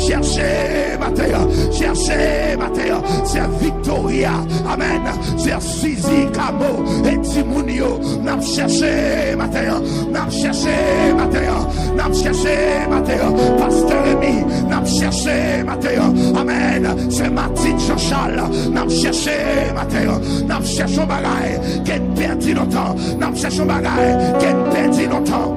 chercher matin, chercher matin, c'est Victoria, amen, c'est Suzy Cabo et Timonio, n'a cherché matin, n'a cherché matin, n'a cherché matin, Pasteur Rémi, n'a cherché matin, amen, c'est Martine Jean-Charles, n'a cherché matin, n'a cherché bagaille, qu'elle perdu longtemps, n'a cherché bagaille, qu'elle perdu longtemps.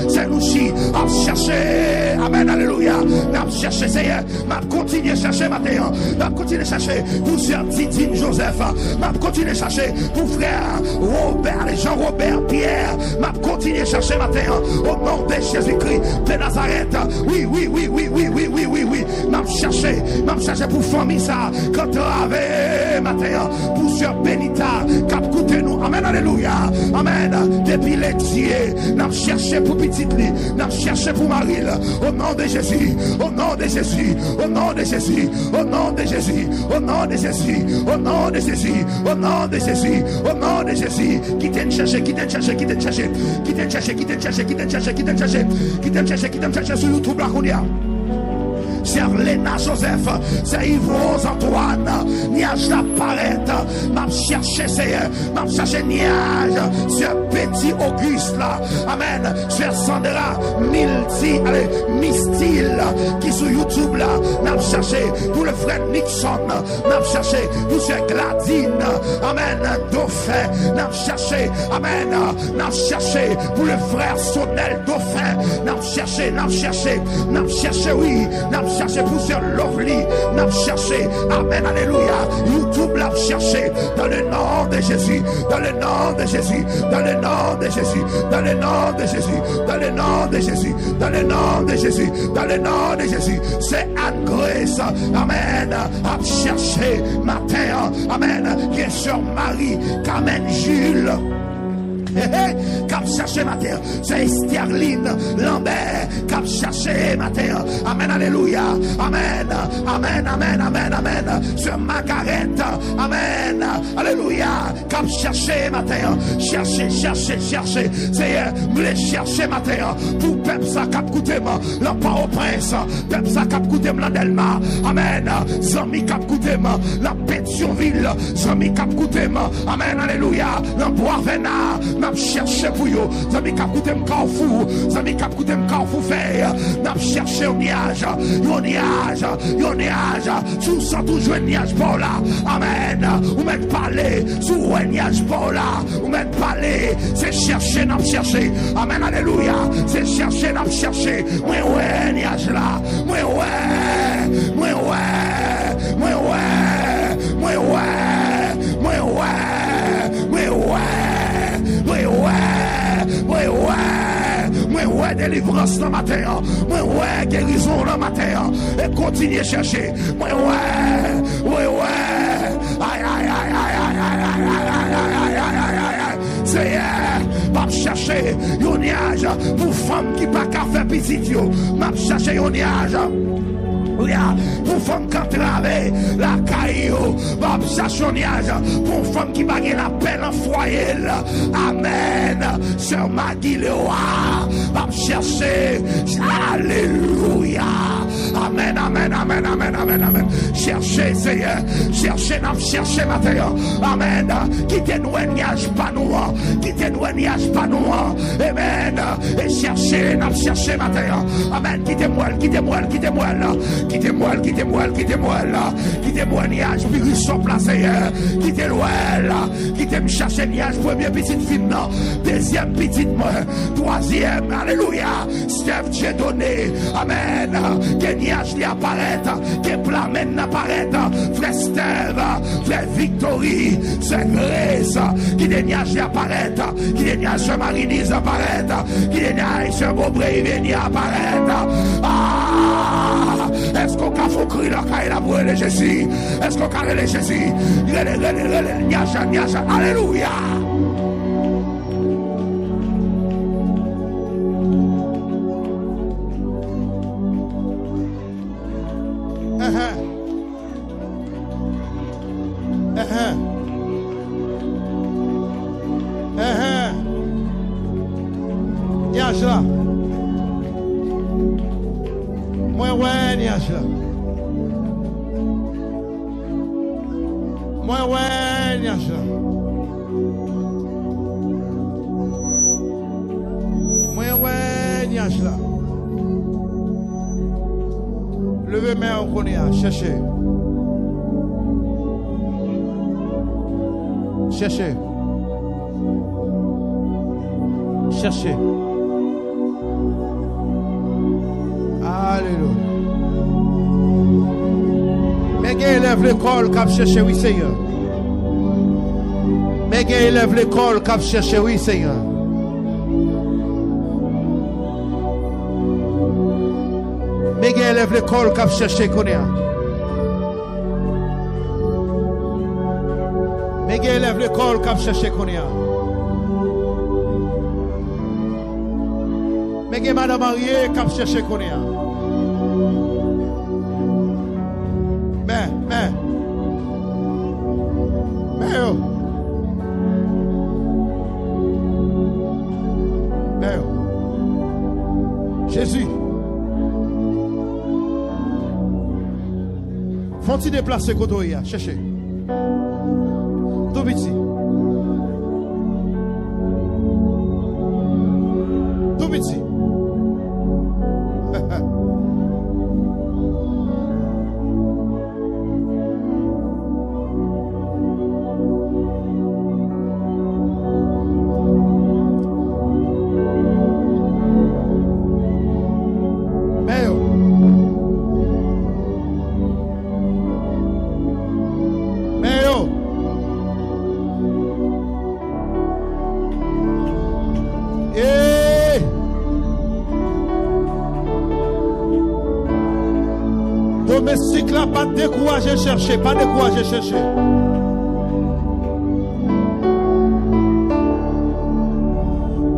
C'est nous qui à chercher, amen, alléluia, n'a cherché, Seigneur, m'a continué à chercher matin, m'a continué à chercher pour sœur Titine Joseph, m'a continué à chercher pour frère Robert, les Jean-Robert Pierre, m'a continué à chercher matin, au nom de Jésus-Christ de Nazareth, oui, m'a cherché pour famille ça, quand avait matin, pour sœur Benita, cap coûté nous, amen, alléluia, amen, depuis l'étier, n'a cherché pour petite lit, n'a cherché pour Marie, au nom de Jésus, au nom de Jésus, au nom de Jésus, au nom de Jésus, au nom de Jésus, au nom de Jésus, au nom de Jésus, au nom de Jésus, qui t'aime chercher, qui t'aime chercher, qui t'aime chercher, qui t'aime chercher, qui t'aime chercher, qui t'aime chercher, qui t'aime chercher, qui t'aime chercher, qui t'aime chercher sur YouTube là qu'on y a. C'est Léna Joseph, c'est Yvon Antoine, Niage d'apparête, m'a cherché, c'est m'a cherché Niage, c'est Petit Auguste là, amen, c'est Sandra Mistil, qui sur YouTube là, m'a cherché pour le frère Nixon, m'a cherché pour ce Gladine, amen, Dauphin, m'a cherché, amen, m'a cherché pour le frère Sonel Dauphin, m'a cherché, oui, m'a cherché pour ce Lovely, n'a cherché, amen, alléluia, YouTube l'a cherché, dans le nom de Jésus, dans le nom de Jésus, dans le nom de Jésus, dans le nom de Jésus, dans le nom de Jésus, dans le nom de Jésus, dans le nom de Jésus, c'est Anne-Grace, amen, à chercher matin, amen, bien sûr Marie, Carmen Jules, cap chercher ma terre, c'est Sterling Lambert, cap chercher ma terre, amen, alléluia, amen, amen, amen, amen, amen, sur Margaret, amen, alléluia, cap chercher ma terre, chercher, c'est me chercher ma terre, pour peuple ça cap coûter moi, la pas au prince, peuple ça cap coûter moi l'Andelma, amen, zami cap coûter moi, la Pétionville, zami cap coûter moi, amen, alléluia, l'emboire Vénard, n'a cherché pour vous, zami cap coûter me Carrefour, zami cap coûter me Carrefour faire, n'a cherché un nuage, sous ça toujours un nuage pour là, amen, ou même parler, sous un nuage pour là, ou même parler, c'est chercher, n'a cherché, amen, alléluia, c'est chercher, n'a cherché, moi ouais, nuage là, moi ouais, délivrance dans ma terre, moi ouais, guérison dans ma terre, et continuez à chercher, moi ouais, c'est m'a chercher un nuage pour femme qui pas qu'à faire petit yo, m'a chercher un nuage. Pour femme qui travaille la caillou, m'a chercher un nuage pour femme qui bague la peine en foyer. Amen. Sœur Maggie Leroy, m'a chercher. Alléluia. Amen, amen, amen, amen, amen, amen. Cherchez, Seigneur. Cherchez, n'a cherché ma terre. Amen. Quittez nous un nuage pas nous. Quittez nous un nuage pas nous. Amen. Et cherchez, n'a cherché ma terre. Amen. Quittez-moi, quittez-moi, quittez-moi là. Quittez-moi, quittez-moi, quittez-moi là. Quittez-moi nuage, puis sont placés. Quittez-moi là. Quittez-moi chercher nuage, première petite fille, non. Deuxième petite moi. Troisième, alléluia. Steph, j'ai donné. Amen. Que nuage lui apparaît. Que plamène apparaît. Frère Steve, frère Victory, c'est Grace. Qui des nuages lui apparaît. Qui des nuages sur Marinise apparaît. Qui des nuages sur Beaubré, il apparaît. Ah! Est-ce qu'on a fait crier la caille la boue de Jésus? Est-ce qu'on a relé Jésus? Alléluia! Moi, ouais, nuage là. Moi, ouais, nuage là. Moi, ouais, nuage là. Levez main au connaît, cherchez. Cherchez. Cherchez. Alléluia. Mais gars élève l'école cap chercher oui Seigneur. Mais gars élève l'école cap chercher oui Seigneur. Mais gars élève l'école cap chercher connaît. Mais gars élève l'école cap chercher connaît. Mais gars madame mariée cap chercher connaît. Jésus, faut-il déplacer côté là, cherchez. Tout petit. Tout petit. Domestique là, pas décourager chercher, pas décourager chercher.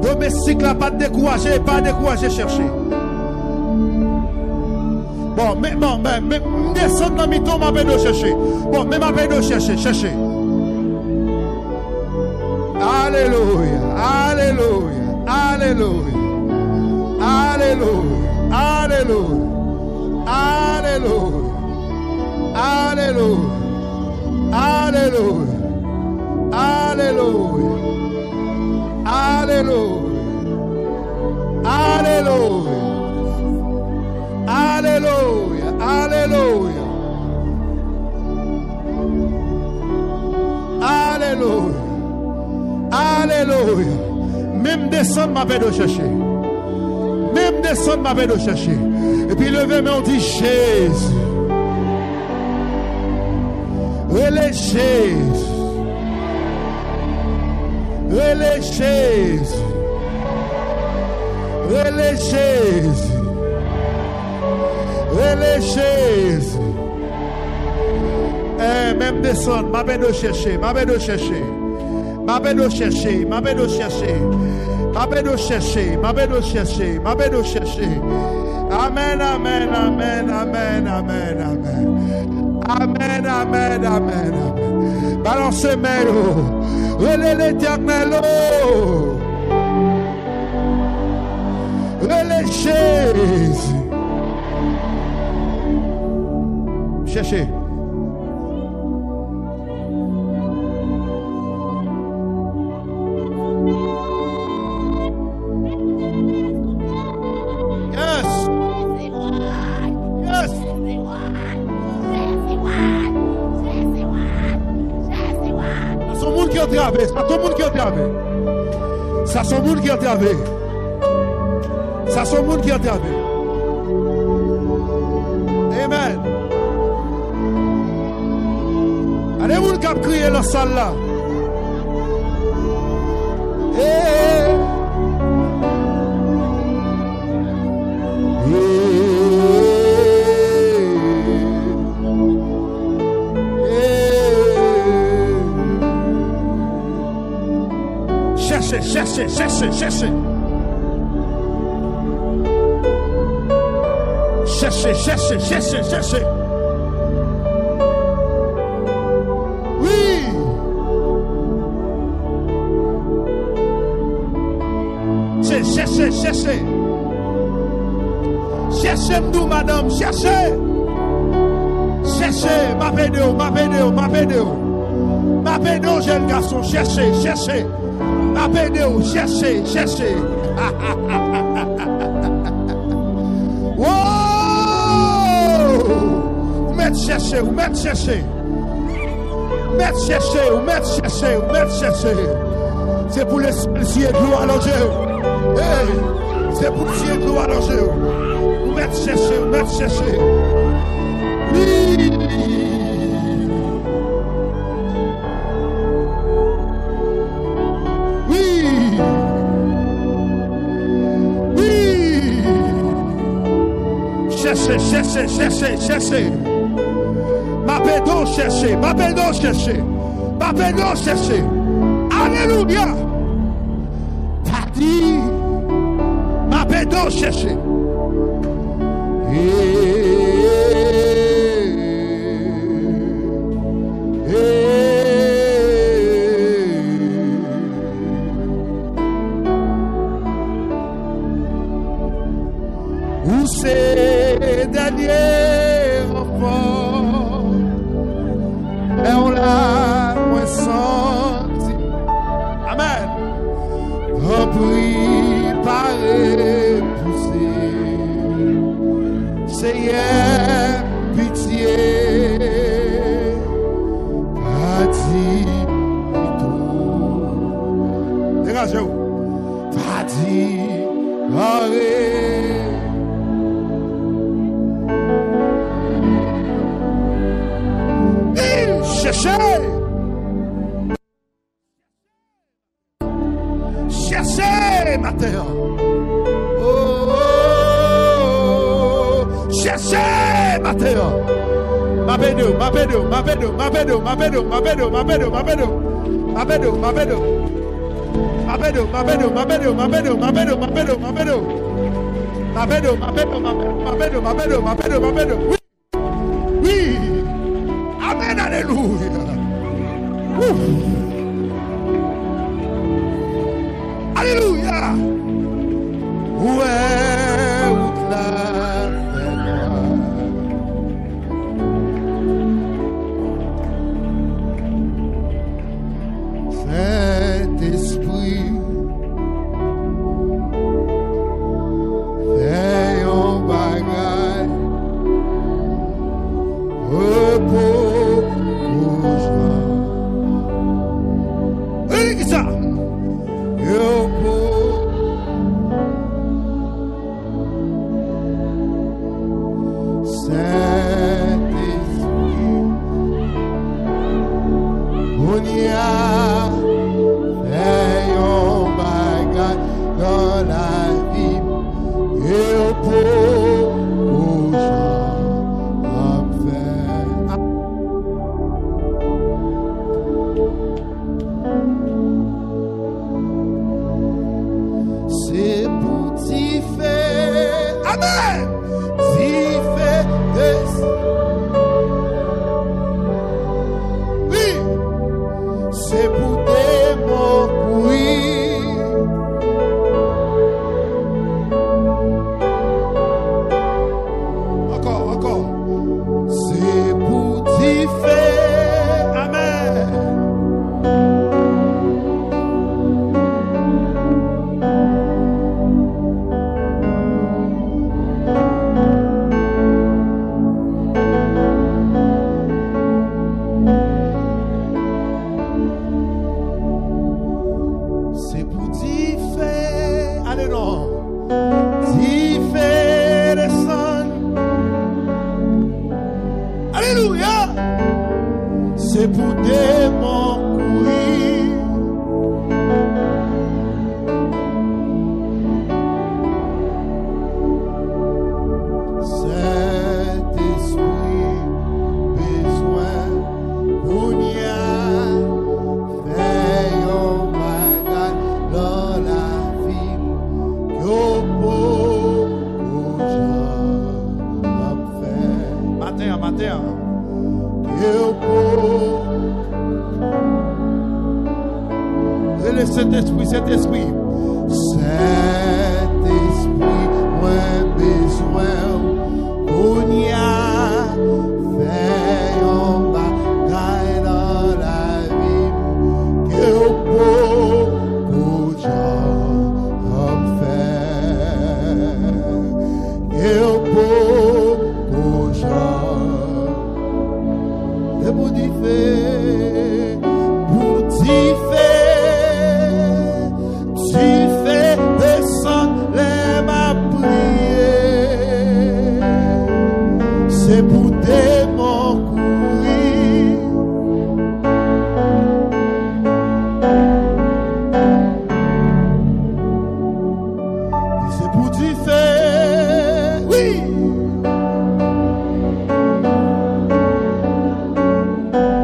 Domestique là, pas décourager chercher. Bon, mais descendre dans mi-temps, m'a peine de chercher. Bon, mais m'a peine de chercher. Alléluia, alléluia, alléluia, alléluia, alléluia. Alléluia, alléluia, alléluia, alléluia, alléluia, alléluia, alléluia, alléluia, alléluia, alléluia. Même descendre ma peine de chercher. Même descendre ma peine de chercher. Et puis lever, mais on dit Jésus. Relais Jésus. Relais Jésus. Relais Jésus. Relais Jésus. Même descendre, ma peine de chercher, ma peine de chercher. Ma peine de chercher, ma peine de chercher. Ma peine de chercher, ma peine de chercher, ma peine de chercher. Amen, amen, amen, amen, amen, amen. Amen, amen, amen, amen. Balancez main, relais l'Éternel, relais Jésus. Cherchez. Ça tout le monde qui est entravé. Ça son monde qui est entravé. Ça son monde qui est entravé. Amen. Allez vous qui a crié la salle là. Cherchez. Cherchez. Oui. Cherchez. Cherchez, nous, madame, cherchez. Cherchez, m'appelez, jeune garçon, cherchez. M'appelez, cherchez. Wow! Vous mettez chercher. C'est pour les cieux de l'eau à l'enjeu. C'est pour les cieux de l'eau à l'enjeu. Vous mettez chercher. Oui. Cherchez. M'appelle chercher. Alléluia. Parti. M'appelle chercher. Où c'est dernier enfant et on l'a moins senti. Amen. Repris par épousé, Seigneur, pitié, parti tout. Dégagez-vous. Parti, arrêt. Cherchez ma terre. Cherchez ma terre. M'appelle. Oui. Amen, alléluia. Alléluia. Ouais, la Saint-Esprit, fais un bagage, repos aux gens. Et ça, Saint-Esprit, on y a fait un bagage dans la vie et aux gens à faire. C'est pour t'y faire. Amen. Oui, c'est pour des mots, oui. Encore. C'est pour t'y faire. Amen. C'est pour des mots, oui. Saint-Esprit, besoin, Bounia, fait un bagage dans la vie, yo pour gens fait. Matin. Et le Saint-Esprit. Saint-Esprit, moins besoin fais un bagaille dans la vie que beaucoup de gens fait, que beaucoup de gens et pour dire tu fais descendre les ma prière, c'est pour démon courir. C'est pour tu fais, oui.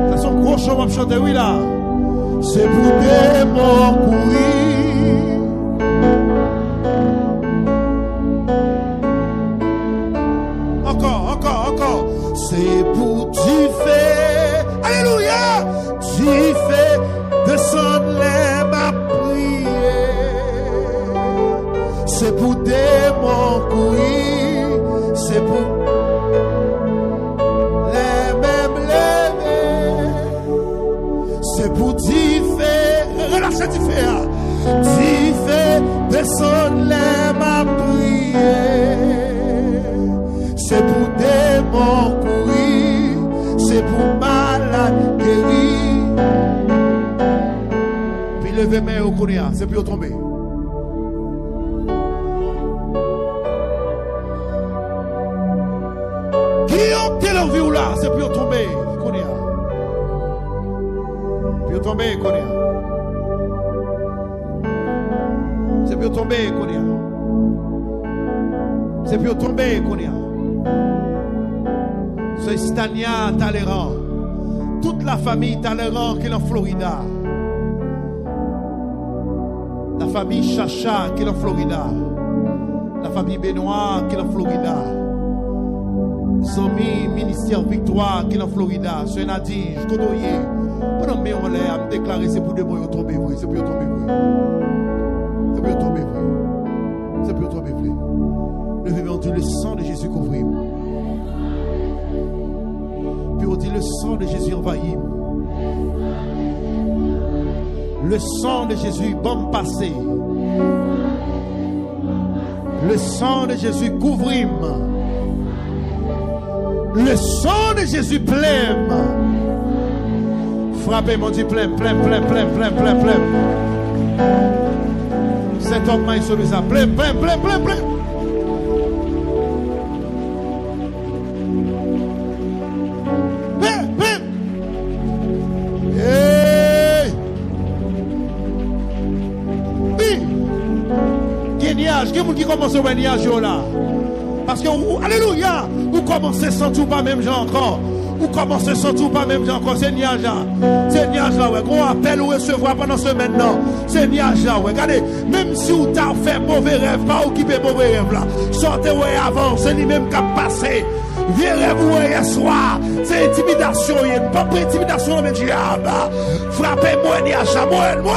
Ça son gros chant à chanter, oui là. C'est pour démon courir. Encore. C'est pour tu fais, alléluia, tu fais descendre les ma prière. C'est pour démon courir, c'est pour les mêmes lever. C'est pour tu fais, relâchez tu fais, tu fais descendre les ma prière. C'est pour démons courir, c'est pour malade guérir. Puis levez main au courir, c'est pour tomber. Qui ont telle vie là, c'est pour tomber, courir. Pour tomber, courir. C'est pour tomber, courir. C'est pour tomber, courir. C'est Stania Talleyrand. Toute la famille Talleyrand qui est en Florida. La famille Chacha qui est en Florida. La famille Benoît qui est en Florida. Somi Ministère Victoire qui est en Florida. C'est Nadine, je connais. Pendant que on l'a déclaré, c'est pour des mots tomber vrai. C'est pour tomber vrai. C'est pour tomber vrai. C'est pour tomber vrai. Levez-moi Dieu, le sang de Jésus couvrit. Puis on dit le sang de Jésus envahit. Le sang de Jésus bon passé. Le sang de Jésus couvrit. Le sang de Jésus plein. Frappez mon Dieu plein. Cet homme m'a sauvé ça. Plein. Il y a des gens qui commencent à venir là. Parce que, alléluia, vous commencez sans tout pas même gens encore. Vous commencez sans tout pas même gens encore. C'est niage là. C'est niage là, ouais. Gros appel ou recevoir pendant ce maintenant. C'est niage là, ouais. Regardez, même si vous avez fait mauvais rêve, pas occupé mauvais rêve là. Sortez, ouais, avant. C'est lui-même qui a passé. Virez-vous hier soir. C'est intimidation. Il n'y a pas de intimidation, mais diable. Frappez-moi, niage là. Moi.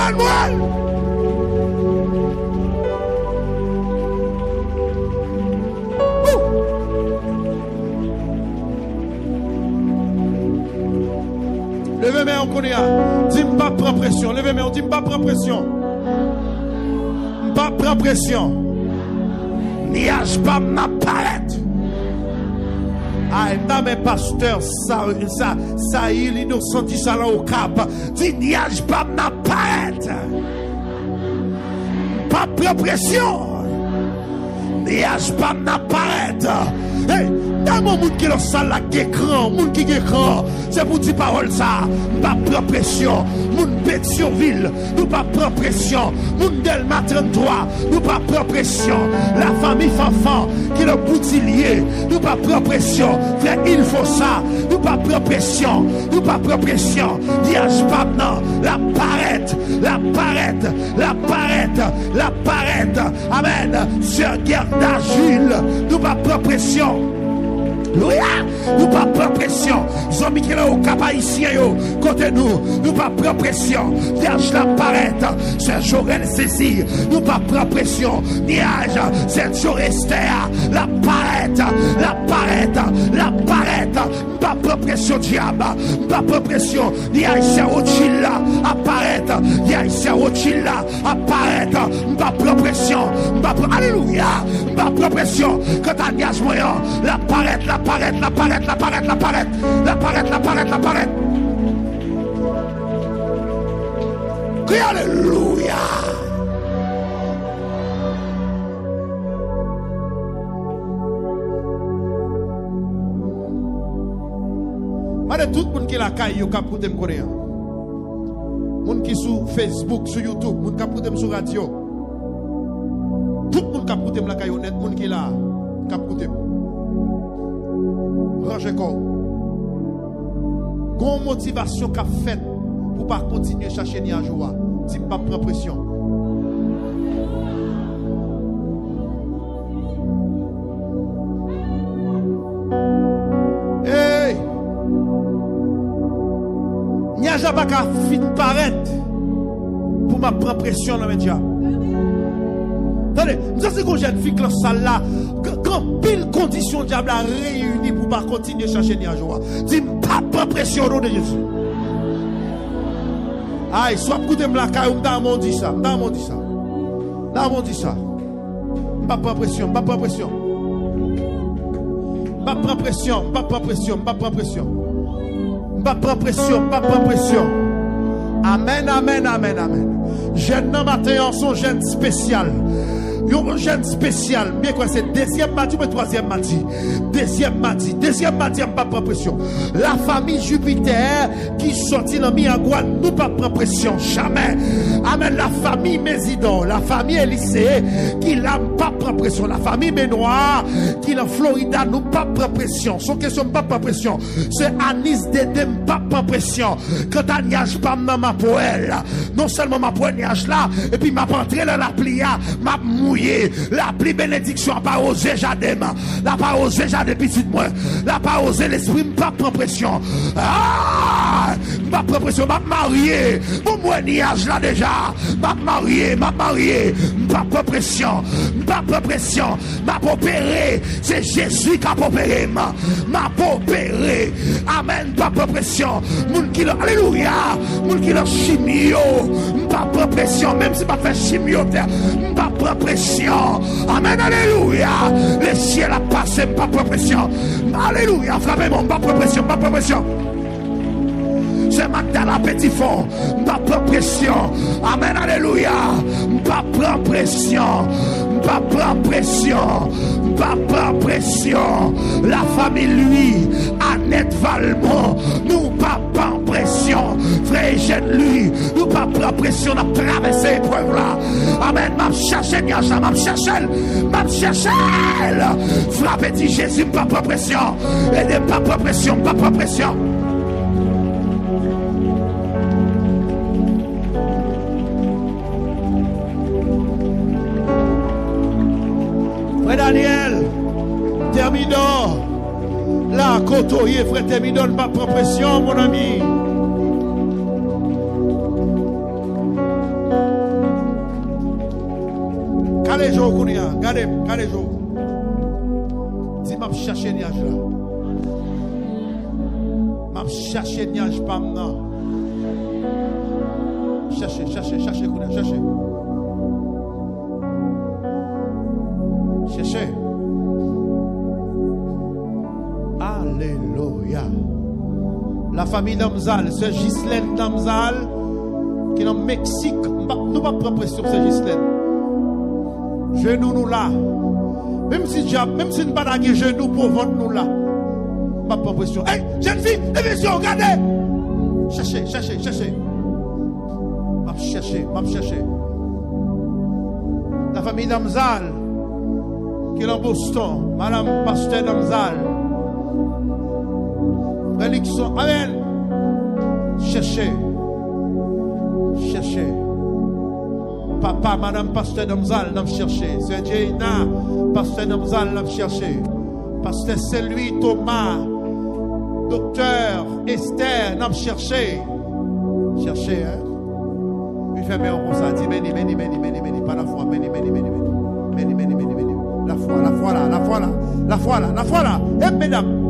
Levez-moi, on connaît. Dis-moi pas prendre pression. Levez-moi, on dit pas prendre pression. Pas prendre pression. Niage pas ma palette. Ah, dans mes pasteurs, ça, il innocent, dit ça là au cap. Dis niage pas ma palette. Pas prendre pression. Niage pas ma palette. Hey, dans mon monde qui est dans salle là, qui est grand, monde qui est grand, c'est pour dire parole ça. Pas prendre pression. Monde Pétionville, nous pas prendre pression. Monde Delma 33, nous pas prendre pression. La famille Fanfan, qui est le boutillier, nous pas prendre pression. Frère, il faut ça. Nous pas prendre pression. Nous pas prendre pression. Diage pas maintenant. La parette. Amen. Sur Gerda Jules, nous pas prendre pression. Nous pas prendre pression. Zombie qui est là au cap haïtien, côté nous pas prendre pression. Vierge la parette, c'est Jorel Cécile, nous pas prendre pression. Niage, c'est Joe Esther, la parette, la paraître, pas prendre pression diable, pas prendre pression, Yaïsia Ochilla, apparaître, Yaïsia Ochilla, apparaître, pas prendre pression, pas prendre, alléluia, pas prendre pression, quand Agnès moyen, la paraître, la paraître, la paraître, la paraître, la paraître, la paraître, la paraître, la paraître. Crie alléluia. Tout le monde qui est là, il y a des gens qui sont sur Facebook, sur YouTube, des gens qui sont sur radio. Tout le monde qui est là, il y a des gens qui sont là, qui rangez quoi. Quelle motivation qu'a fait pour ne pas continuer à chercher ni à jouer. Si pas prendre pression. J'ai pas qu'à fin paraître pour ma prendre pression dans mes diables. Attendez, ça c'est quand jeune fille dans salle là, quand pile condition diable a réuni pour pas continuer à chercher ni à joie. Dis pas prendre pression au nom de Jésus. Aïe, soit écoutez me la caille, dans mon dit ça, dans mon dit ça. Dans mon dit ça. Pas prendre pression, pas prendre pression. Pas prendre pression, pas prendre pression, pas prendre pression. Pas prendre pression, pas prendre pression. Amen, amen, amen, amen. Jeune homme matin, son jeune spécial. Un jeune spécial. Bien quoi, c'est deuxième mardi ou troisième mardi? Deuxième mardi, pas prendre pression. La famille Jupiter qui sortit dans Miagua, nous pas prendre pression. Jamais. Amen. La famille Mésidon, la famille Élysée qui n'a pas prendre pression. La famille Benoît qui est en Florida, nous pas prendre pression. Son question pas prendre pression. C'est Anis Dedem pas prendre pression. Quand Agnès pas dans ma poêle, non seulement ma poêle là, et puis m'a rentré dans la plia, m'a mouillé. La pluie bénédiction pas osé jadem, la pas osé jadem petit moi, la pas osé l'esprit pas prendre pression. Ah, pas prendre pression, m'a marié. Mon moignage là déjà, m'a marié, pas prendre pression, pas prendre pression, m'a opéré, c'est Jésus qui a opéré, m'a opéré. Amen, pas prendre pression. Moun qui alléluia, moun qui le chimio, pas prendre pression, même si pas fait chimio, pas prendre pression. Amen, alléluia. Le ciel a passé, pas de pression. Alléluia, frappez-moi, pas de pression, pas de pression. C'est Magdala Petit Fond, pas de pression. Amen, alléluia. Pas de pression, pas de pression, pas de pression. La famille, lui, Annette Valmont, nous pas de pression. Frère Eugène, lui, nous pas de pression, on a traversé l'épreuve là. Amen, m'a cherché, m'a cherché. Frappez dit Jésus, pas de pression. Et pas de pression, pas de pression. Frère Daniel, Thermidor, là, côtoyer, frère Thermidor, pas de pression, mon ami. Regardez les jours, regardez les jours. Si je cherche un nuage là, je cherche un nuage pas maintenant. Cherchez, cherchez. Alléluia. La famille Damzal, c'est Ghislaine Damzal, qui est au Mexique. Nous pas prendre pression, c'est Ghislaine. Genoux nous là. Même si nous pas d'ailleurs genoux pour vendre nous là. Pas de pression. Hey, jeune fille, émission, regardez. Cherchez. M'a chercher. La famille Damzal, qui est en Boston, Madame Pasteur Damzal. Félixon, amen. Cherchez. Papa, Madame Pasteur Damzal, n'a cherché. C'est Jaina, Pasteur Damzal, n'a cherché. Pasteur Saint-Louis, Thomas, Docteur Esther, n'a cherché. Cherchez, hein. Il fait bien comme ça, dit, béni, pas la foi, béni. La foi là, la foi là, la foi là, la foi là. Et mesdames,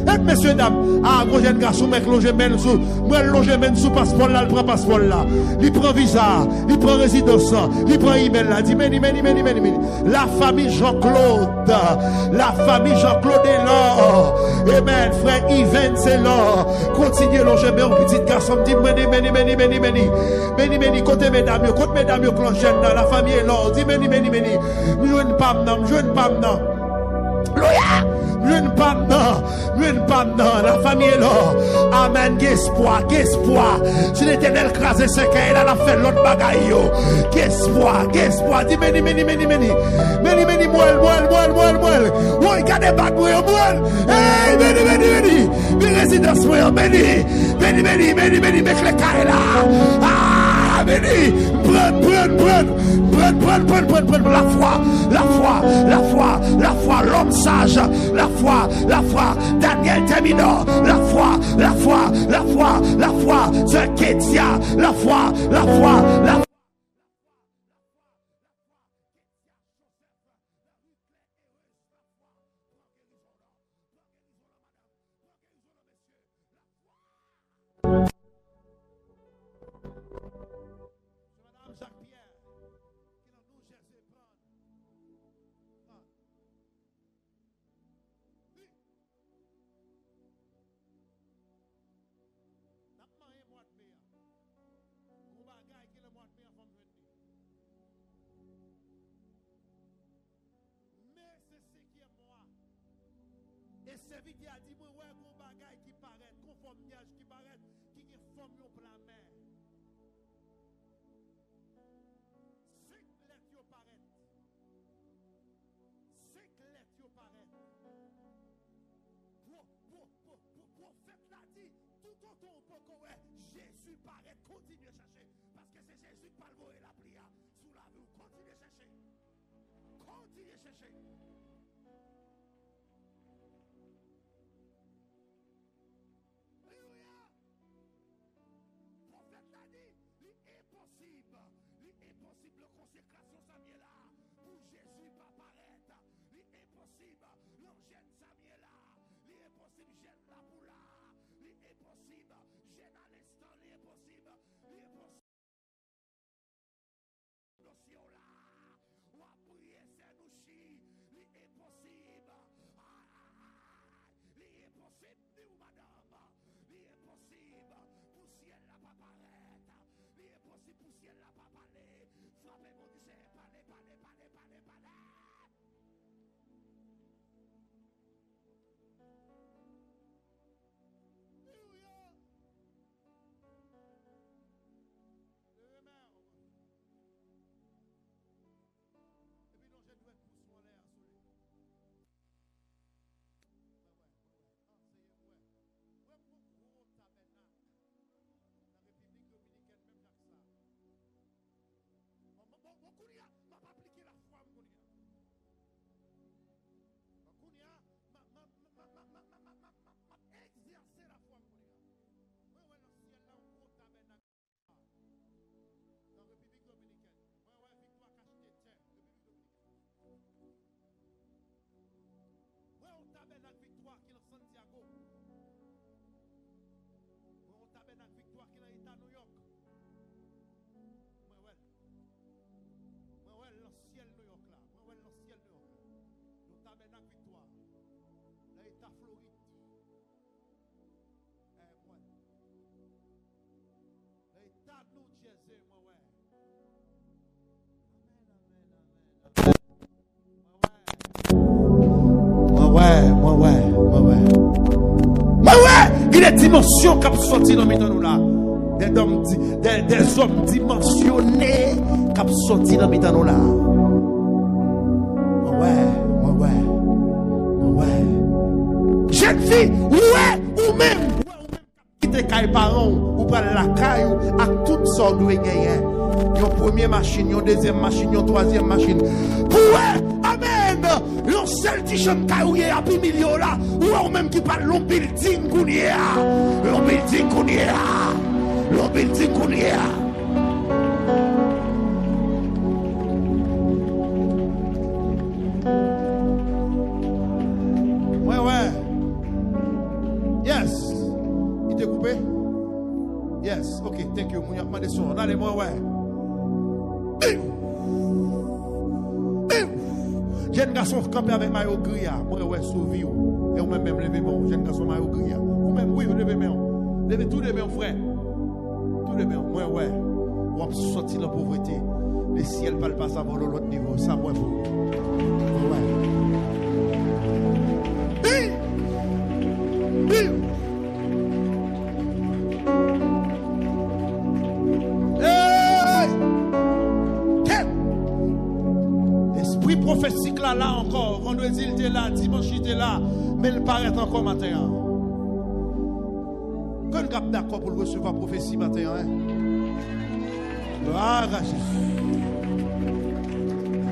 et messieurs, dames. Ah, mon jeune garçon, mec, loge men sous, moi loge men sous passeport là, il prend passeport là. Il prend visa, il prend résidence, il prend email là. Dit, meni. La famille Jean-Claude est là. Amen, frère Yven, c'est là. Continuez loge men, petit garçon, dit, meni. Côté mesdames, clochette, la famille est là. Dit, meni. Je ne pas maintenant. Je ne pas maintenant. La famille est là. Amen. Espoir. Si l'Éternel crase ce qu'il a fait l'autre bagaille. Espoir. Dis meni. Moelle. Oui, regardez pas moelle. Hey, meni. Résidence moelle. Meni. Mec le carré là. Ah, meni. Prends la foi, l'homme sage, la foi, Daniel Terminor, la foi, ce Kétia, la foi. Et celui qui a dit, moi, ouais, mon bagage qui paraît, conformage qui paraît, qui est forme pour la mer. 5 lettres paraît. 5 lettres paraît. Prophète l'a dit, tout autant pour que Jésus paraît, continuez à chercher. Parce que c'est Jésus qui parle et la prière. Sous la vie, continuez à chercher. Continuez à chercher. L'impossible consécration Samuel là pour Jésus pas paraître. L'impossible l'engène Samuel là. L'impossible gêne la pour là. L'impossible gêne à l'instant. L'impossible notion là. On va prier c'est nous chi. L'impossible. L'impossible nous madame. L'impossible pour ciel là pas paraître. L'impossible pour ciel là pas parler. Frappez-moi du ciel, parlez. Kounia m'a pas appliqué la foi Kounia. Kounia m'a exercé la foi Kounia. Moi ouais dans ciel là on gros tabernacle dans République dominicaine. Moi ouais victoire cachée terre République dominicaine. Ouais on tabernacle victoire qui est dans Santiago. Ouais on tabernacle victoire qui est dans l'État New York. Ciel New York là, moi dans ciel New York là. Le tabernacle victoire. Là état Floride. Moi. L'état New Jersey moi ouais. Moi ouais, il y a des dimensions qui sont sorties dans nous là. Des hommes dimensionnés qui sont sortis dans nous là. Jeune fille, ou même qui te caille parents, ou pas la caille, à toutes sortes de gagner. Une première machine, une deuxième machine, une troisième machine. Amen. Le seul qui chante caille à 10 millions là, ou même qui parle le building qu'on y a. Le building qu'on y a. Le building qu'on y a. Yes, ok, thank you. Mon y'a demandé son. Allez, moi, ouais. Jeune garçon campé avec maillot gris. Moi, ouais, sauvé. Et on même levé mon jeune garçon maillot gris. Ou même, oui, levez main. Levez tous les mains, frère. Tous les mains. Moi, ouais. On va sortir de la pauvreté. Le ciel ne parle pas ça pour l'autre niveau. Ça, moi, vous. Ouais. Esprit prophétique là encore. Vendredi il était là, dimanche il était là, mais il paraît encore matin. Quand on est d'accord pour recevoir la prophétie matin, hein? Gloire à Jésus.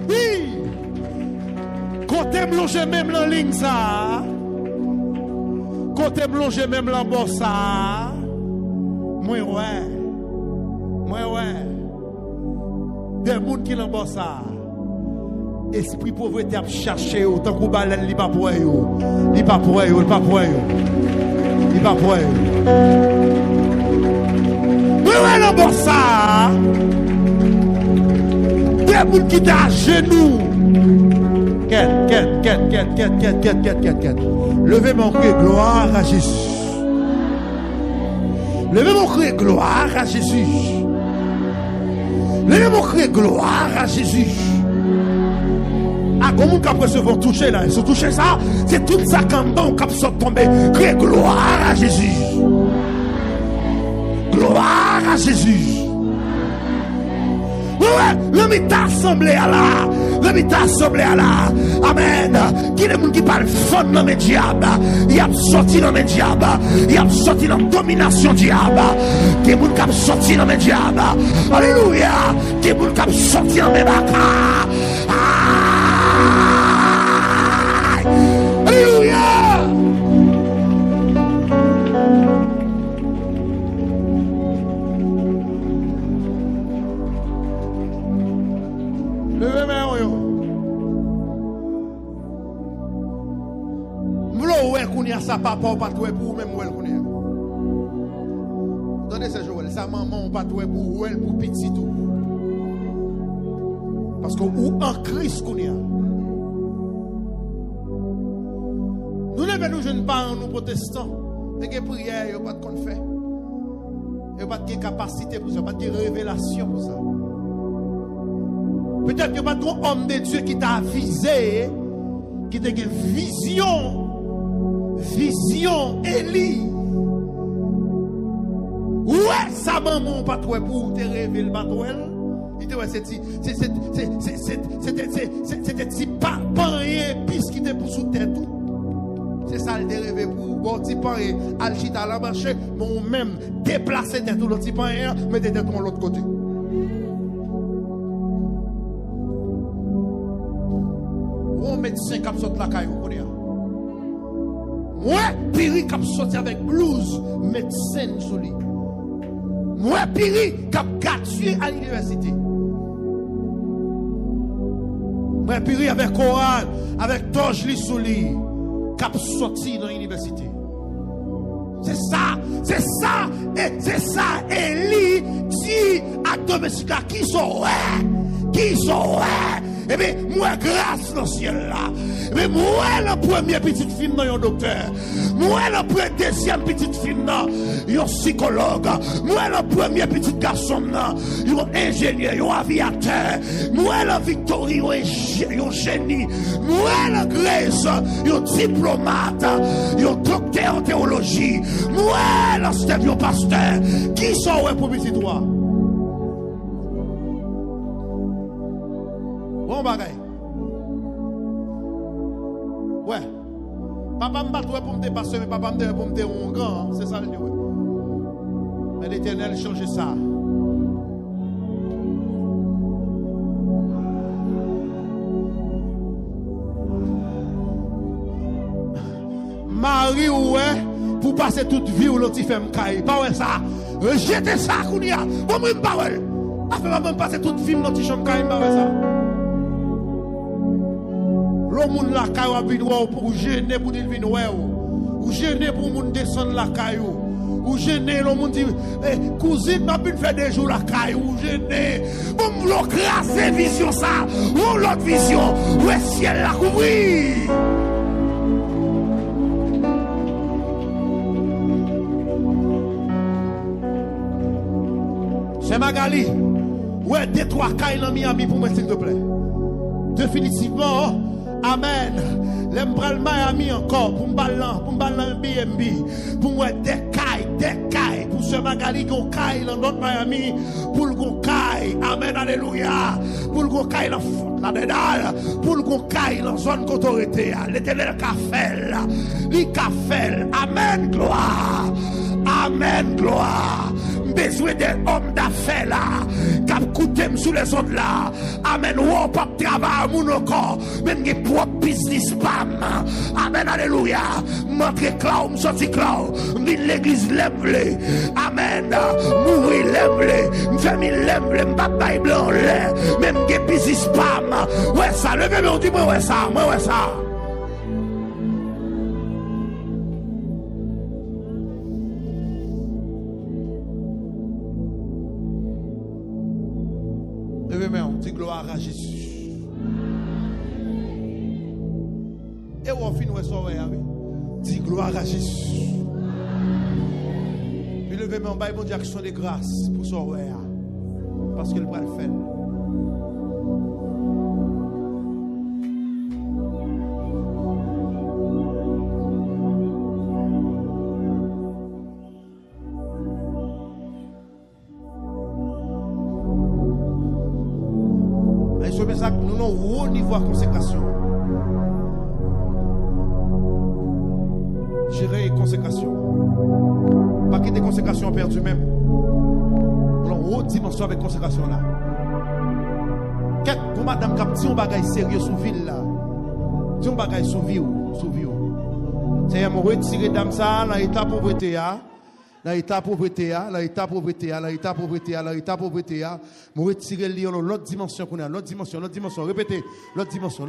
Oui. Côté blongé même la ligne ça. Côté blongé même la bosse ça. Moi ouais. Des gens qui l'ont ça. Esprit pauvreté a cherché autant que balen li pas pour yo. Il pas pour yo. Ouais la bossa. Des gens qui t'a à genoux. Quête. Levez mon cri, gloire à Jésus. Levez mon cri, gloire à Jésus. Levez mon cri, gloire à Jésus. Ah, comment qu'on peut se voir toucher là? Ils sont touchés ça. C'est tout ça comme bon qu'on peut tomber. Crie gloire à Jésus. Gloire à Jésus. Ouais, l'homme t'a assemblé à là. L'homme t'a assemblé à là. Amen. Qui est le monde qui parle fort dans mes diables? Il a sorti dans mes diables. Il a sorti dans la domination diable. Qui est le monde qui a sorti dans mes diables? Alléluia. Qui est le monde qui a sorti dans mes bacas? Alléluia. Levez main yo. M'lo ouais kounya sa papa pas toi pour même ouais kounya. Donnez ce Joël, sa maman pas toi pour ouais pour petit tout. Parce que ou en Christ kounya. Nous ne jeunes parents, nous protestants, mais que prière, il n'y a pas de qu'on fait. Il n'y a pas de capacité pour ça, il n'y a pas de révélation pour ça. Peut-être qu'il n'y a pas d'homme de Dieu qui t'a avisé, qui t'a une vision, Élie. Ouais, sa maman, pas toi pour te révéler le bateau. Il dit, ouais, c'était pas rien, puisqu'il était pour sous tête tout. C'est ça le dérivé pour bon petit pain et alchit à la marché, mais même déplacer tout le petit pain et mettre tête de l'autre côté. Ou médecin qui sorti la caillou pour dire. Moi Piri qui sorti avec blouse médecin sur lui. Moi Piri qui gratuit à l'université. Moi Piri avec Coran, avec Torche li sur lui. Cap sorti dans l'université. C'est ça. Élie dit à domestique qui sont Eh bien, moi, grâce dans le ciel là. Eh bien, moi, la première petite fille dans un docteur. Moi, la deuxième petite fille dans un psychologue. Moi, la première petite garçon dans un ingénieur, un aviateur. Moi, la Victorie, un génie. Moi, la Grèce, un diplomate. Un docteur en théologie. Moi, la Steve, un pasteur. Qui sont pour petit toi? Bon bagay. Ouais. Papa m'a battu pour me dépasser, mais papa m'a pour me dire un grand. C'est ça le dit. Mais l'Éternel change ça. Marie, ouais, pour passer toute vie où l'autre fait m'caille. Pas ouais ça. Rejetez ça, Kounia. Bon, moi, pas ouais. Après, même passer toute vie dans l'autre chambre caille, pas ouais ça. Le monde la caillou a venu pour gêner pour dire vinn ouais ou gêner pour monde descendre la caillou Ou gêné, le monde dit, cousine m'a pu faire des jours la caille, ou gêné. Pour me crasser vision ça, ou l'autre vision, où est ciel la couvrir. C'est Magali. Ouais, deux, trois cailles dans Miami pour moi, s'il te plaît. Définitivement, amen. L'aime le Miami encore pour me balan BNB. Pour moi, des cailles. Pour ce Magali, gon caille dans notre Miami. Pour le gon caille. Amen, alléluia. Pour le gon caille dans la dédale. Pour le gon caille dans zone d'autorité. L'éternel cafel. L'icafel. Amen, gloire. Amen, gloire. Besoin des hommes d'affaires là, qui coûtent sous les ondes là. Amen. Ou pas travail à mon corps, mais qui propre business spam. Amen. Alléluia. Montre clown, sorti clown. Vine l'église l'emblé. Amen. Mourir l'emblé. Famille l'emblé. M'baba blanc l'air. Même qui business spam. Ouais ça. Levez-moi, dis-moi ouais ça. Moi ouais ça. Dis gloire à Jésus. Et on finit ouais ça dis gloire à Jésus. Puis levez-moi en bas mon Dieu action de grâce pour ça parce qu'il va le faire. Nous avons un haut niveau de consécration. Gérer consécration. Pas que des consécrations perdues même. Nous avons une haute dimension avec consécration là. Quête pour madame qui a dit un bagage sérieux sous ville là. Dit un bagage sous vie. C'est à me retirer dame ça dans l'état pauvreté là. Dans l'état pauvreté, me retirer l'autre dimension qu'on a, l'autre dimension, répétez, l'autre dimension.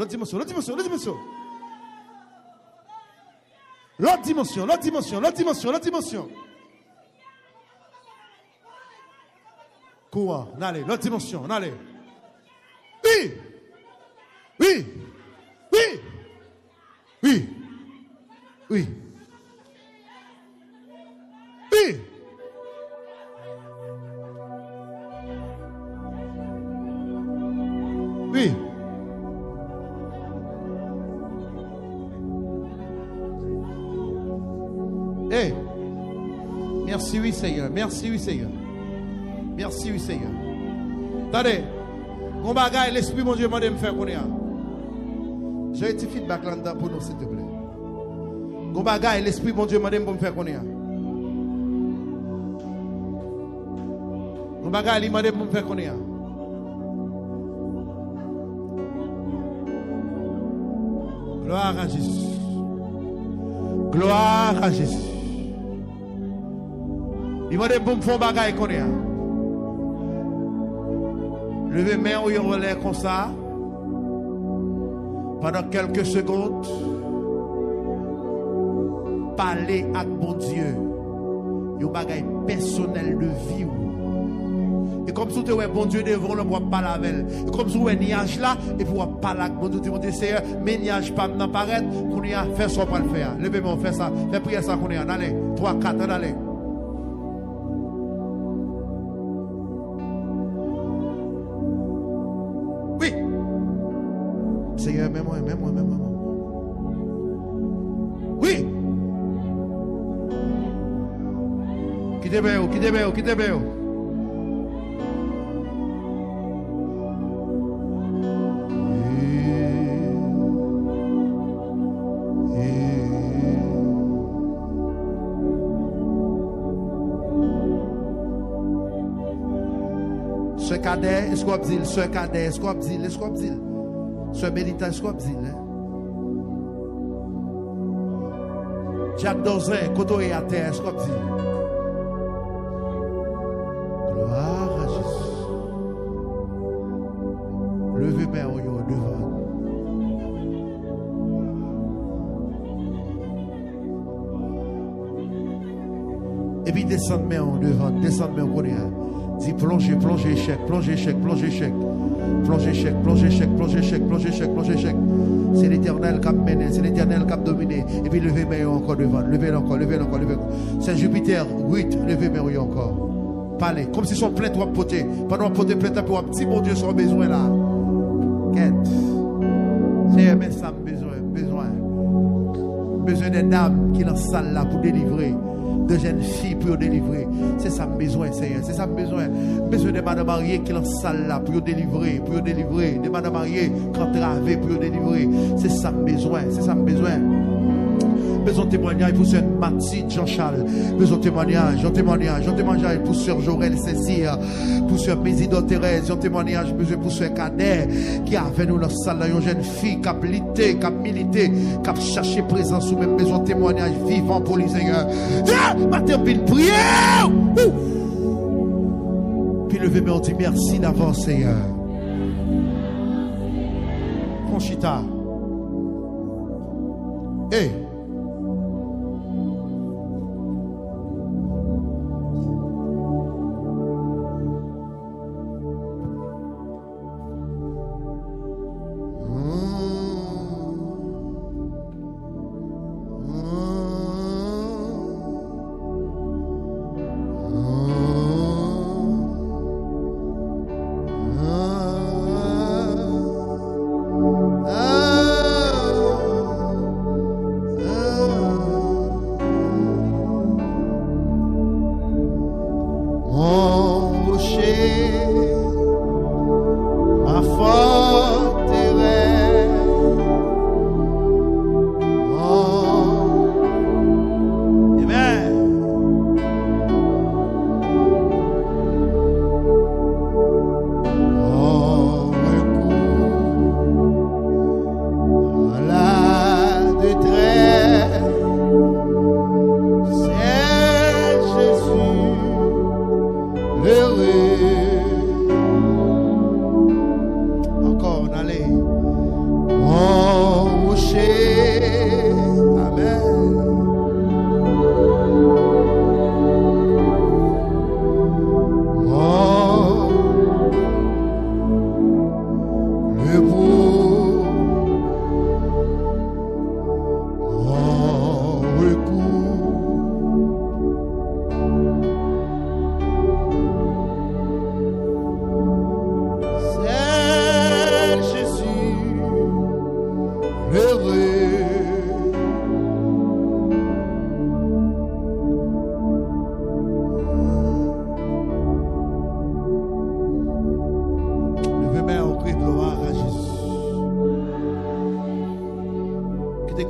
Quoi? Allez, l'autre dimension, allez. Oui. Hey. Merci, oui, Seigneur. Attendez. Mon bagage, l'esprit, mon Dieu, m'a dit me faire connaître. J'ai un petit feedback là-dedans pour nous, s'il te plaît. Mon bagage, l'esprit, mon Dieu, m'a dit me faire connaître. Mon bagage, il m'a dit me faire connaître. Gloire à Jésus. Il m'a dit pour me faire bagaille connaître. Levez main ou yon relais comme ça. Pendant quelques secondes. Parler avec mon Dieu. Yon bagaille personnel de vie. Et comme si tu es bon Dieu devant le pour parler avec elle. Et comme si tu es nuage là, et pour parler avec mon Dieu, Seigneur, mais nuage pas n'apparaître, qu'on y a fait ça pour le faire. Levez-moi, fais ça, fais prier ça qu'on y a. Allez, 3, 4, allez. Oui. Seigneur, même moi. Oui. Quittez bien. Cadet, escobzil, ce cadet, escobzil. Ce bénita, escobzil. Jacques Dozin, côté à terre, escobzil. Gloire à Jésus. Levez main au devant. Et puis descendre main devant, descendre main au dis plongez, plongez, échec, plongez, échec, plongez, échec. Plongez, échec, plongez, échec, plongez, échec, plongez, échec, plongez, échec. C'est l'Éternel qui a mené, c'est l'Éternel qui a dominé. Et puis levez main encore devant, levez encore, levez encore, levez encore. C'est Jupiter, 8, levez main encore. Parlez, comme si son plainte ou poté. Pendant qu'on poté plainte pour un petit bon Dieu son besoin là. Quête. C'est mais ça besoin des dames qui dans salle là pour délivrer. De jeunes filles pour délivrer. C'est ça besoin, Seigneur. C'est ça besoin. Besoin de madame mariée qui est en salle là pour délivrer. Pour délivrer. De madame mariée qui est travée pour délivrer. C'est ça besoin. C'est ça besoin. Besoin de témoignage pour Sœur Mathilde Jean-Charles. Besoin de témoignage. Témoignage pour Sœur Jorel Cécile. Pour Sœur Mésidor Thérèse. Témoignage besoin pour Sœur Cadet qui a avec nous dans la salle. Une jeune fille qui a milité, qui a cherché présence ou même besoin de témoignage vivant pour les Seigneur. Matin, puis prière. Puis levez, mais on dit merci d'avance, Seigneur. Conchita. Hey.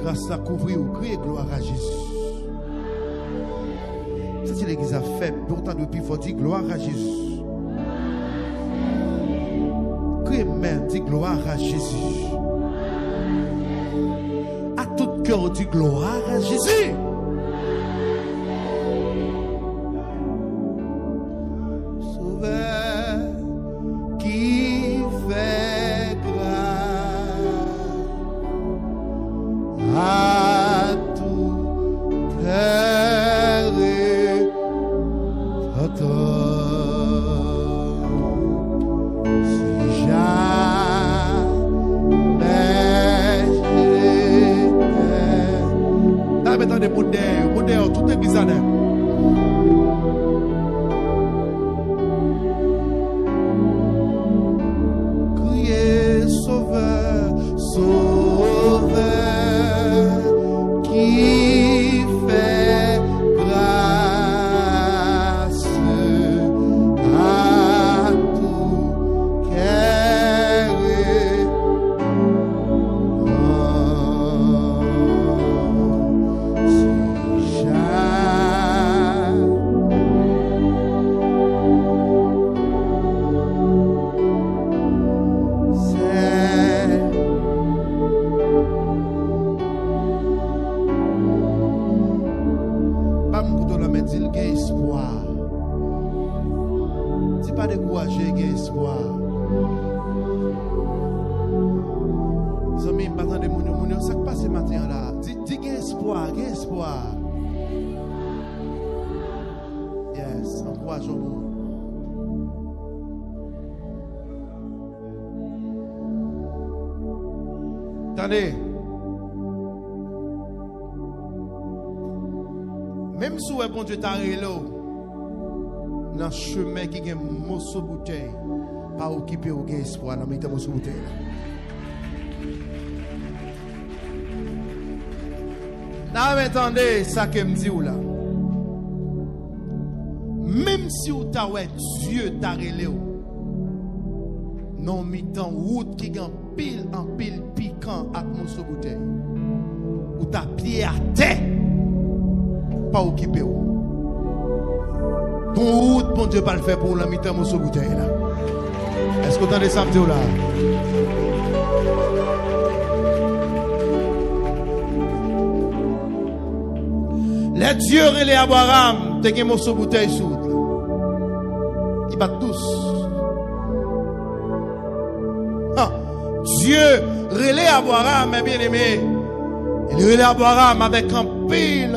grâce à couvrir ou crier gloire à Jésus. C'est l'église a fait, pourtant depuis il faut dire gloire à Jésus. Crier même, dit gloire à Jésus. À tout cœur, dit gloire à Jésus. 3 jours. Attendez. Même si bon Dieu t'a relé dans le chemin qui a un morceau de bouteille, pas occupé au espoir dans le morceau de bouteille. Là, attendez, ça que me dit là. Même si vous avez Dieu t'a relé, non mi-temps route qui a en pile piquant à morceau de bouteille, ou ta pied à terre. Pas occupé. Ton route, bon Dieu, pas le faire pour la mi-temps, mon bouteille là. Est-ce que vous entendez ça, là? Les dieux et les Abraham, t'es mon bouteille sous. Ils battent tous. Ah, Dieu, relais Abraham, mes bien-aimés. Il relais Abraham avec un pile.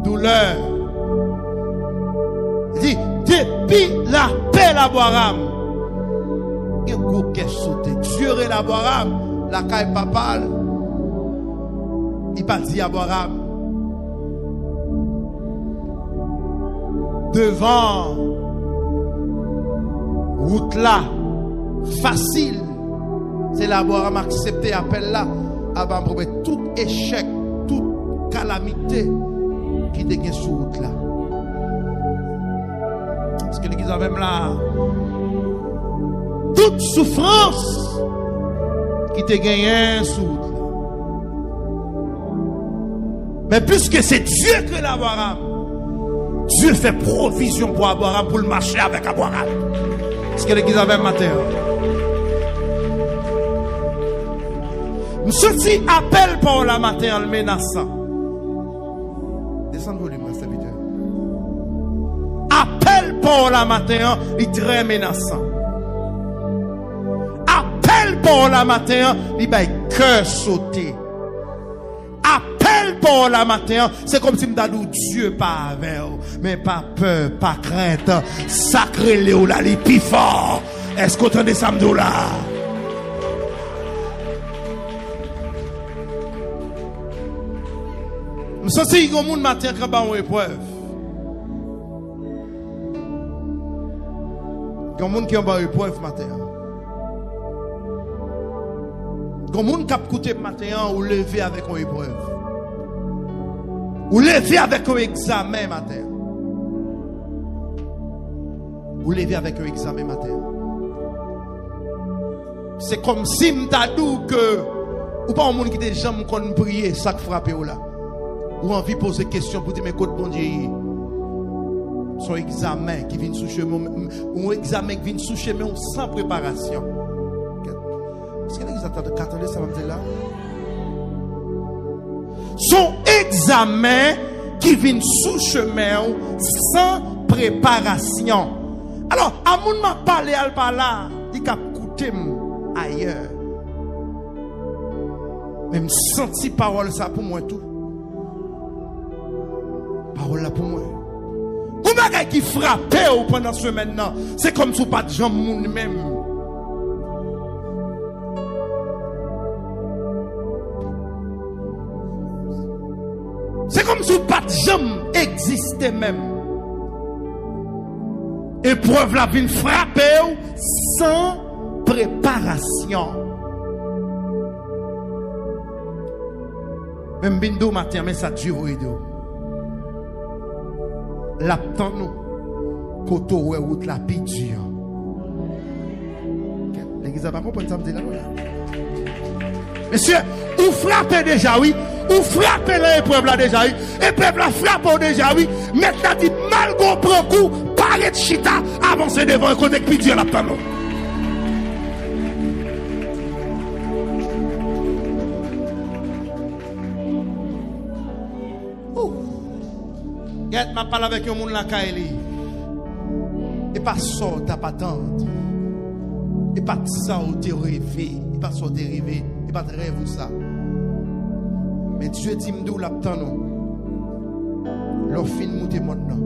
Douleur. Il dit, depuis l'appel Abraham, il y a un gros qui est sauté. Dieu relais Abraham, la caille papale. Il pas dit Abraham. Devant route là, facile. C'est l'Abraham accepté appel là. Avant pour tout échec, toute calamité qui était sur route là. Parce que l'église a même là. Toute souffrance qui te gagne sur route là. Mais puisque c'est Dieu que l'Abraham, Dieu fait provision pour Abraham, pour le marcher avec Abraham. Est-ce que l'église avait matin? Nous sortis appel pour la matin en le menaçant. Descends le volume, c'est vidéo. Appel pour la matin, il est très menaçant. Appel pour la matin, il va cœur sauter. Appel pour la matin, c'est comme si m'dadou Dieu pas avec, mais pas peur, pas crainte, sacré Léo là, les plus fort. Est-ce qu'on entend ça m'dou là? Je sens que le monde matin quand on épreuve. Il y a un monde qui est en épreuve matin. Il y a un monde qui a écouté matin ou levé avec une épreuve. Ou levé avec un examen matin. Ou levé avec un examen matin. C'est comme si m'tadou que ou pas un monde qui déjà m'con prier ça qui frappe là. Ou envie de poser question pour dire mais côté bon Dieu. Son examen qui vient sous chemin ou un examen qui vient sous chemin sans préparation. Est-ce que vous attendez ça va me dire là? Son examen qui vient sous chemin sans préparation. Alors, à mon m'a parlé à là, il a coûté ailleurs. Même senti parole ça pour moi tout. Parole là pour moi. Ou bagay qui frappait pendant ce maintenant, c'est comme si pas de gens moun même. C'est comme si pas de gens existait même. Épreuve la vie frapper sans préparation. Même bindo matin mais ça dure vidéo. L'aptan nous koto ouais route la pidure. L'église a pas compris ça me dit là. Monsieur, ou frappez déjà oui, ou frappez l'épreuve là déjà oui, épreuve la frappe déjà oui, maintenant dit mal go prend coup, parler de chita, avancer devant un côté pidure l'aptan nous. M'a parlé avec un monde la Kaili. Et pas sort t'as pas tente. Et pas ça ou t'es rêvé, et pas ça t'es rêvé, et pas rêve ou ça. Mais Dieu dit m'dou l'aptan nous. Leur fin monter maintenant.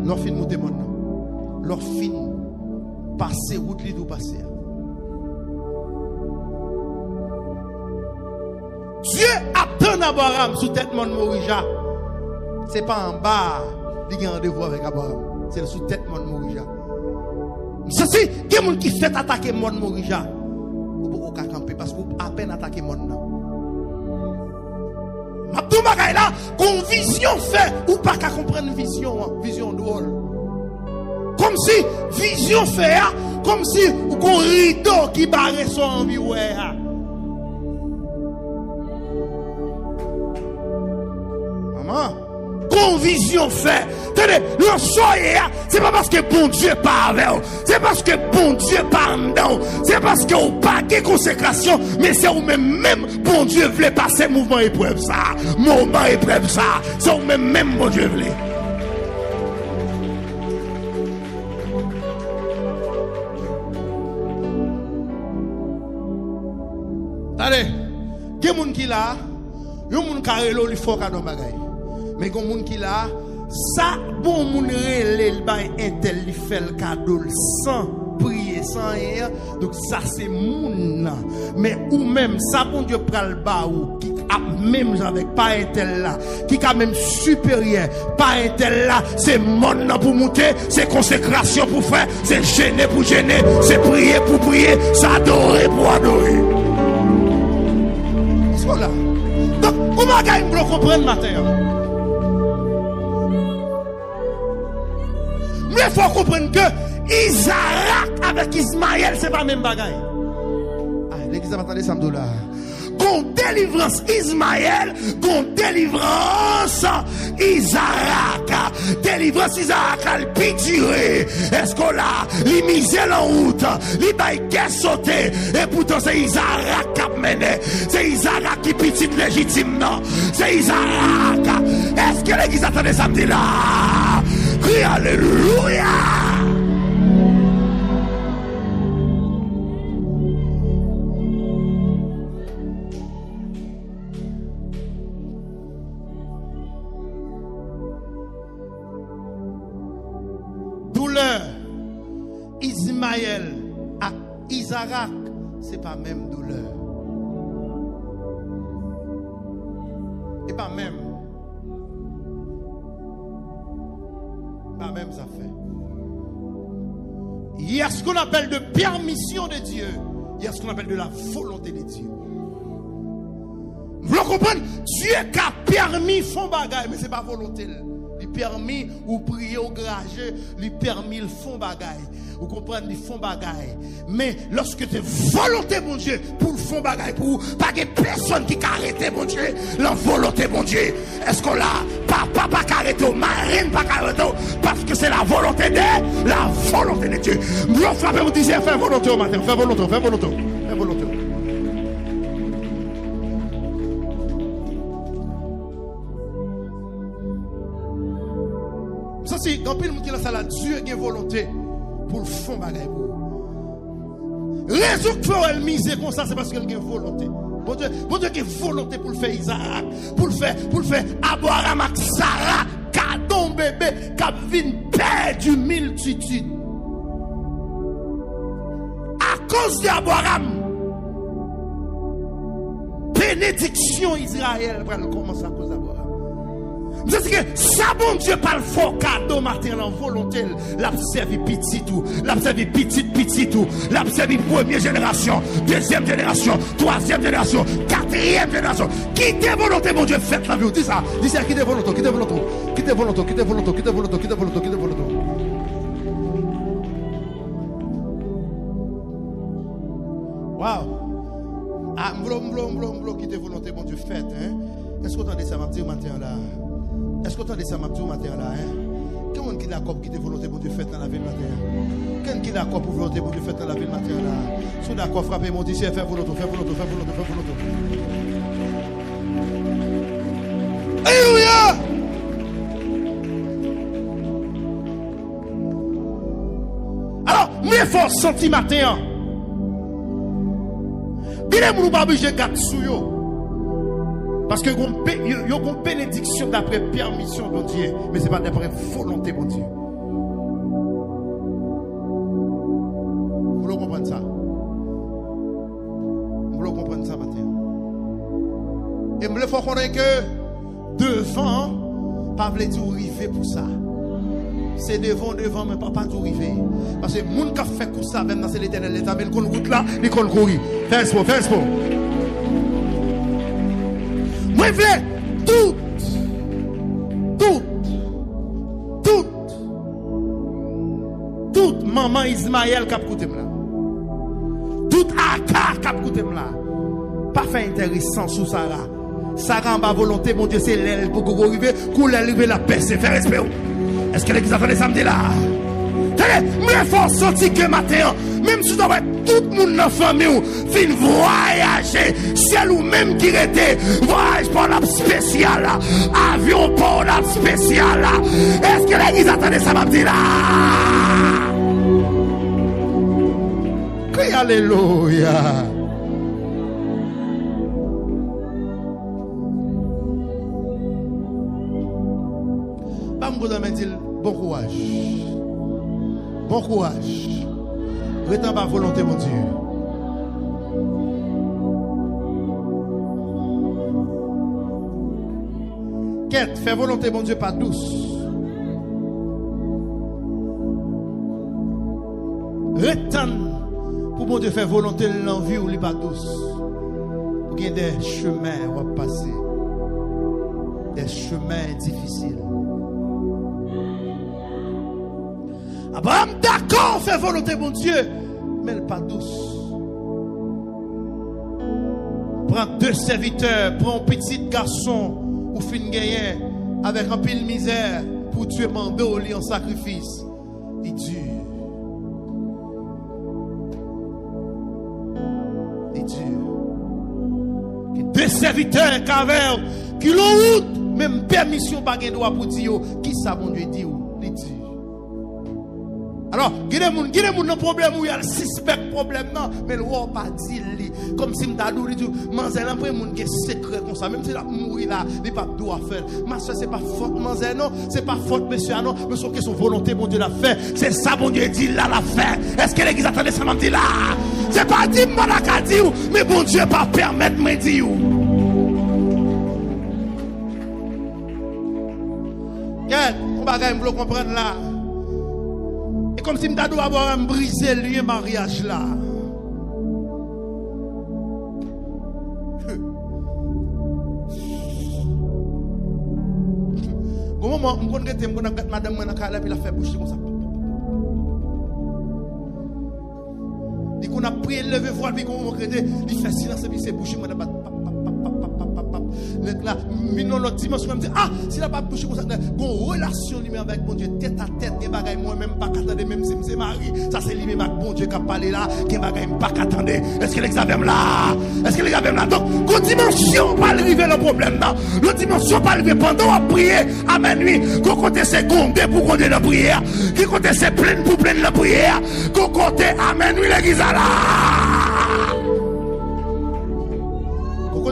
Leur fin monter maintenant. Leur fin passer route li tout passer. Dieu attend Abraham sous tête mon Morija. C'est pas en bas, il y a un rendez-vous avec Abraham. C'est sous tête mon Morija. Ça c'est des gens qui fait attaquer mon Morija. Ou pas camper parce qu'on à peine attaquer mon non. Abdou bagay là, qu'on vision fait ou pas qu'à comprendre vision drôle. Comme si vision fait comme si ou qu'on rideau qui barre son envie ouais. Convision fait. Tenez, le soyez, c'est pas parce que bon Dieu pas avec vous, c'est parce que bon Dieu pas dedans, c'est parce que vous pas de consécration, mais c'est vous même bon Dieu voulait passer mouvement épreuve ça, moment épreuve ça, c'est vous même bon Dieu voulait. Allez, il y a des gens qui là, il y a des gens qui ont les faux cadeaux bagaille. Mais il y a des gens qui là, ça, bon, moun relève le bail intel, il fait le cadeau sans prier, sans rien. Donc, ça, c'est moun. Mais ou même, ça, bon Dieu, prend le bas ou qui a même avec pas intel là, qui a même supérieur, pas intel là, c'est moun pour monter, c'est consécration pour faire, c'est gêner pour gêner, c'est prier pour prier, c'est adorer pour adorer. C'est là. Donc, on va gagner pour comprendre matin. Mais il faut comprendre que Isaac avec Ismaël, c'est pas le même bagaille. Ah, l'église va attendre ça, là. Qu'on délivrance Ismaël, qu'on délivrance Isaac. Délivrance Isaac, elle pituré. Est-ce qu'on l'a, il misé en route, il baille sauté. Et pourtant, c'est Isaac qui a mené. C'est Isaac qui petit légitime, non? C'est Isaac. Est-ce que l'église attendait samedi là? Crie alléluia. Douleur Ismaël à Isaac, c'est pas même douleur. Et pas même. Pas même ça fait. Il y a ce qu'on appelle de permission de Dieu. Il y a ce qu'on appelle de la volonté de Dieu. Vous comprenez? Dieu qui a permis font bagaille, mais ce n'est pas volonté. Il permis ou prier ou grager, il permis le fond bagaille. Vous comprenez, ils font bagaille. Mais lorsque tu es volonté, mon Dieu, pour le fond bagaille, pour pas que personne qui arrête, mon Dieu, la volonté, mon Dieu. Est-ce qu'on l'a? Papa pas arrêté, marine pas arrêté, parce que c'est la volonté de Dieu. Vous frappez, vous disiez, fais volonté au matin, fais volonté, fais volonté, fais volonté. Ça c'est quand il dit ça là, Dieu a une volonté pour le fond bagaille. Raison que faut elle miser comme ça, c'est parce qu'elle a une volonté. Bon Dieu a une volonté pour le faire Isaac, pour le faire Abraham avec Sarah, cadeau bébé, qui vient perdre du multitude. À cause d'Abraham, bénédiction Israël va commencer à cause d'Abraham. C'est que ça, bon Dieu, par le fort cadeau matin en volonté, l'a servi petit tout, l'a servi petit tout, l'a servi première génération, deuxième génération, troisième génération, quatrième génération. Qui te volonté, mon Dieu, faites la vie. Dis ça, qui te volonté, qui te volonté, qui te volonté, qui te volonté, qui te volonté, qui te volonté, qui te volonté. Waouh! Ah, m'blou, qui te volonté, mon Dieu, faites, hein? Est-ce que vous entendez ça, ma petite matin là? Est-ce que vous entendez ça, ma petite matin là, hein? Quelqu'un qui est d'accord qui te volonté, mon Dieu, faites dans la ville matin? Quelqu'un qui est d'accord pour volonté, mon Dieu, faites dans la ville matin là? Si vous êtes d'accord, frappez, mon Dieu, faites volonté, faites volonté, faites volonté, faites volonté. Alléluia! Alors, mes forces sentis matin. Bien, nous pas obligé de garder sous yo. Parce que il y a une bénédiction d'après permission de Dieu, mais ce n'est pas d'après volonté de Dieu. Vous voulez comprendre ça? Vous voulez comprendre ça matin? Et me le faut connaître que devant, pas veut dire arriver pour ça. C'est devant, mais pas tout arriver. Parce que les gens qui ont fait ça, même dans l'éternel, les amis, ils route là, ils courir. Fais un sport. Moi, je veux toute maman Ismaël qui a écouté là. Toute Aka qui a écouté là. Pas fait intéressant sous Sarah. Sarah en bas volonté, mon Dieu, c'est l'aile pour qu'on arrive, qu'on arrive la persévère, espère. Est-ce que l'église a fait les samedis là? Tenez, mais faut sortir que matin, même si vous avez tout le monde dans la famille, fin voyager, c'est nous-mêmes qui était, voyage pour la spéciale, avion pour la spéciale. Est-ce que l'église a fait les samedis là? Crie alléluia. Bon courage. Bon courage. Rétends ma volonté, mon Dieu. Quête, fais volonté, mon Dieu, pas douce. Rétends pour mon Dieu faire volonté de l'envie ou les pas douce. Pour qu'il y ait des chemins à passer. Des chemins difficiles. Abraham, d'accord, fait volonté, mon Dieu, mais elle n'est pas douce. Prends 2 serviteurs, prends un petit garçon ou fin gagné avec un pile misère pour tuer Mando en sacrifice. Il est dur. Il est dur. 2 serviteurs qui l'ont route, même permission pas de droit pour dire qui ça, mon Dieu, dit ou il est dur. Alors, il y a des gens problème où il y a le suspect problème non, mais le roi pas dit comme si m'dadou dit manzel après moun qui secret comme ça même si la mourir là, il pas doit faire. Ma soeur c'est pas faute manzel non, c'est pas faute monsieur non, mais c'est question volonté mon Dieu l'a fait. C'est ça mon Dieu dit là l'a fait. Est-ce que l'église attendait ça m'a dit là? C'est pas dit moi la ka dit mais bon Dieu pas permettre me dire. Quel on bagaille me comprendre là. Et comme si je dois avoir brisé le mariage là. Comment je connais madame Manakala puis la fait boucher comme ça. Il qu'on a prié lever voile puis qu'on il fait silence et puis c'est boucher madame. Là, dans l'autre dimension, je me dis, ah, si la pas bouche comme ça, une relation lui avec mon Dieu, tête à tête, des bagailles, moi-même pas qu'attendre, même si c'est mari, ça c'est lui-même avec mon Dieu qui a parlé là, des bagailles, pas qu'attendre. Est-ce que l'examen là? Est-ce que l'examen là? Donc, une dimension, pas arriver le problème là. L'autre dimension, pas arriver pendant à prier à minuit, qu'on compte ses gondes pour compter la prière, qui compte ses pleines pour pleine la prière, qu'on compte à minuit l'église là.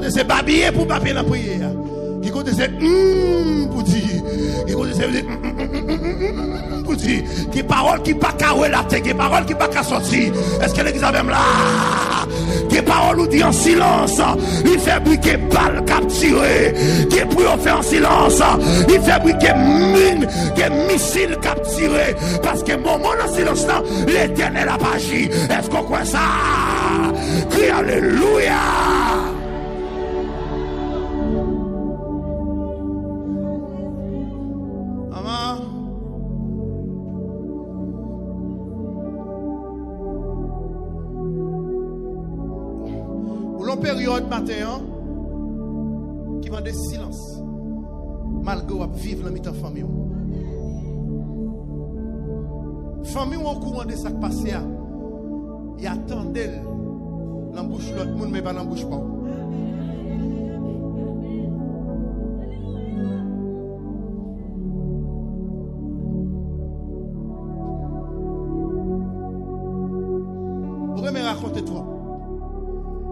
Qui c'est babiller pour babiller la prière. Qui compte c'est pour dire. Qui compte c'est pour dire. Qui parole qui pas qu'à relater. Qui parole qui pas qu'à sortir. Est-ce que l'église a même là? Qui parole ou dit en silence. Il fait briquer balle capturé. Qui pour faire en silence. Il fait briquer mine. Qui missile capturé. Parce que moment en silence là, l'éternel a pas agi. Est-ce qu'on croit ça? Crie alléluia. Période matin qui va de silence malgré qu'on vivre dans la famille. Famille au courant de ça qui passe, il attendait l'embouche l'autre monde mais pas l'embouche pas.